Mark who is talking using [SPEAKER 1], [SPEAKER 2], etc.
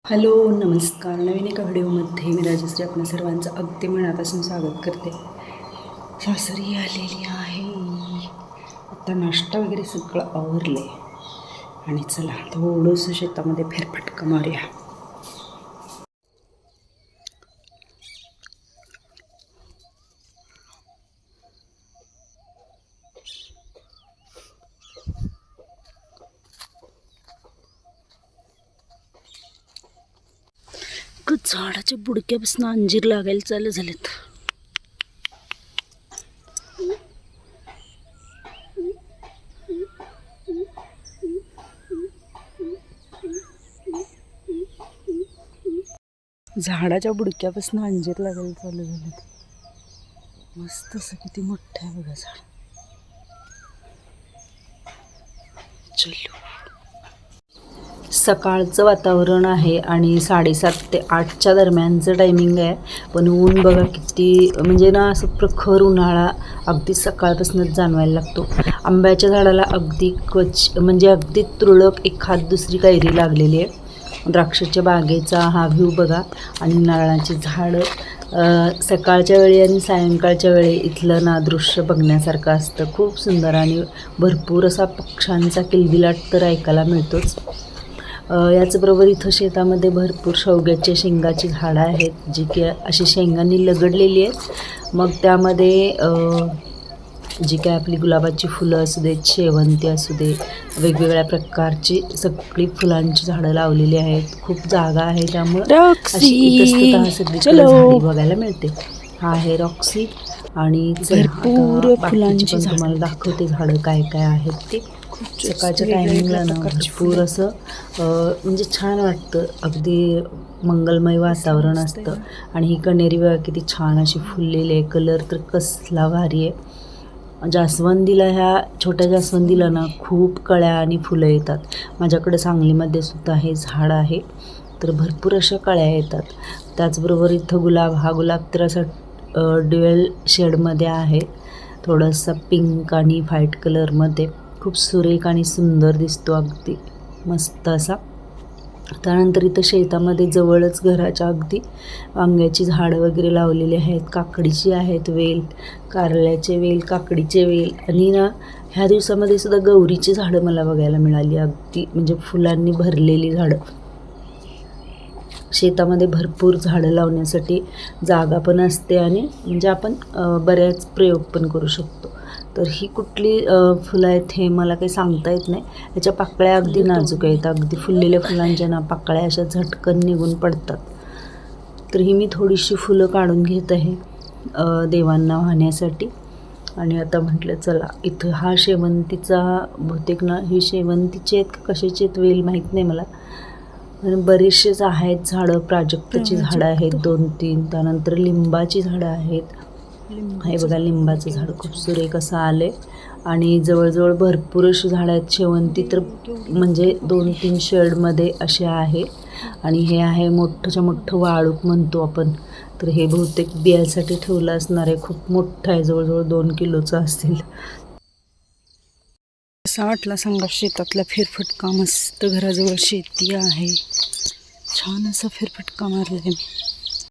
[SPEAKER 1] Hello नमस्कार. नवीन एका व्हिडिओमध्ये मी राजश्री आपल्या सर्वांचं अगदी मनापासून स्वागत करते. सासरी आलेली आहे. आता नाश्ता वगैरे सगळं आवरले आणि चला थोडंसं शेतामध्ये फेरफटका मारूया. झाडाच्या बुडक्यापासून अंजीर लागायला चालू झालेत. झाडाच्या बुडक्यापासून अंजीर लागायला चालू झालेत. मस्त असं किती मोठं आहे बघा झाड. चलो. सकाळचं वातावरण आहे आणि 7:30 ते 8च्या दरम्यानचं टायमिंग आहे. पण ऊन बघा किती, म्हणजे ना असं प्रखर उन्हाळा अगदी सकाळपासूनच जाणवायला लागतो. आंब्याच्या झाडाला अगदी म्हणजे अगदी तुरळक एखाद दुसरी कैरी लागलेली आहे. द्राक्षाच्या बागेचा हा व्ह्यू बघा आणि नारळाची झाडं सकाळच्या वेळी आणि सायंकाळच्या वेळी इथलं ना दृश्य बघण्यासारखं असतं. खूप सुंदर आणि भरपूर असा पक्ष्यांचा किलबिलाट तर ऐकायला मिळतोच. याचबरोबर इथं शेतामध्ये भरपूर शेवग्याच्या शेंगाची झाडं आहेत, जी की अशी शेंगांनी लगडलेली आहेत. मग त्यामध्ये जी काय आपली गुलाबाची फुलं असू देत, शेवंती असू दे, वेगवेगळ्या प्रकारची सगळी फुलांची झाडं लावलेली आहेत. खूप जागा आहे त्यामुळं अशी इतस्ततः सगळीकडे झाडी बघायला मिळते. हा आहे रॉक्सी आणि भरपूर फुलांची पण तुम्हाला दाखवते झाडं काय काय आहेत ते. सकाळच्या टायमिंगला ना भरपूर असं म्हणजे छान वाटतं. अगदी मंगलमय वातावरण असतं. आणि ही कण्हेरी बघा किती छान अशी फुललेली आहे. कलर तर कसला भारी आहे. जास्वंदीला, ह्या छोट्या जास्वंदीला ना खूप कळ्या आणि फुलं येतात. माझ्याकडे सांगलीमध्ये सुद्धा हे झाड आहे, तर भरपूर अशा कळ्या येतात. त्याचबरोबर इथं गुलाब, हा गुलाब तर असा ड्युएल शेडमध्ये आहे, थोडासा पिंक आणि व्हाईट कलरमध्ये. खूप सुरेख आणि सुंदर दिसतो, अगदी मस्त असा. त्यानंतर इथं शेतामध्ये जवळच घराच्या अगदी वांग्याची झाडं वगैरे लावलेली आहेत. काकडीची आहेत वेल, कारल्याचे वेल, काकडीचे वेल. आणि ना ह्या दिवसामध्ये सुद्धा गौरीची झाडं मला बघायला मिळाली, अगदी म्हणजे फुलांनी भरलेली झाडं. शेतामध्ये भरपूर झाडं लावण्यासाठी जागा पण असते आणि म्हणजे आपण बऱ्याच प्रयोग पण करू शकतो. तर ही कुठली फुलं आहेत हे मला काही सांगता येत नाही. ह्याच्या पाकळ्या अगदी नाजूक आहेत. अगदी फुललेल्या फुलांच्या ना पाकळ्या अशा झटकन निघून पडतात. तर ही मी थोडीशी फुलं काढून घेत आहे देवांना वाहण्यासाठी. आणि आता म्हटलं चला, इथं हा शेवंतीचा बहुतेक ना, ही शेवंतीचे आहेत का कशाचे आहेत वेल माहीत नाही मला. बरेचसेच आहेत झाडं. प्राजक्ताची झाडं आहेत 2-3. त्यानंतर लिंबाची झाडं आहेत. हे बघा लिंबाचं झाड खूप सुरेख असं आले आणि जवळजवळ भरपूर अशी झाडं आहेत. शेवंती तर म्हणजे 2-3 शेडमध्ये असे आहे. आणि हे आहे मोठंच्या मोठं वाळूक म्हणतो आपण, तर हे बहुतेक बियासाठी ठेवलं असणार आहे. खूप मोठं आहे, जवळजवळ 2 किलोचं असेल. असा वाटला सांगा शेतातला फेरफटका. मस्त घराजवळ शेती आहे, छान असा फेरफटका मारला आहे मी.